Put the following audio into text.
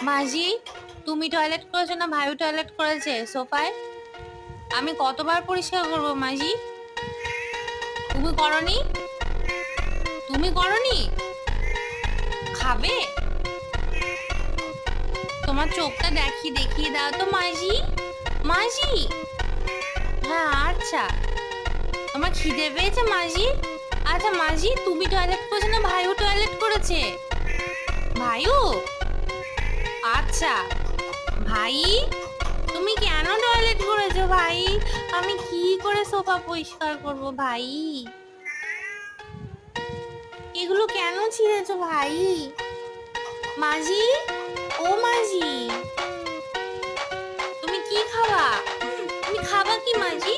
মাঝি, তুমি টয়লেট করেছো না ভাইও টয়লেট করেছে সোফায়? আমি কতবার পরিষ্কার করবো মাঝি? তুমি করনি? তুমি করনি? খাবে? তোমার চোখটা দেখিয়ে দাও তো মাঝি। মাঝি, হ্যাঁ আচ্ছা। তোমার খিদে পেয়েছে মাঝি? আচ্ছা মাঝি, তুমি টয়লেট করেছো না ভাইও টয়লেট করেছে? ভাইও? আচ্ছা। ভাই, তুমি কেন টয়লেট করেছো ভাই? আমি কি করে সোফা পরিষ্কার করব ভাই? এগুলো কেন ছিঁড়েছো ভাই? মাঝি, ও মাঝি, তুমি কি খাবা? তুমি খাবা কি মাঝি?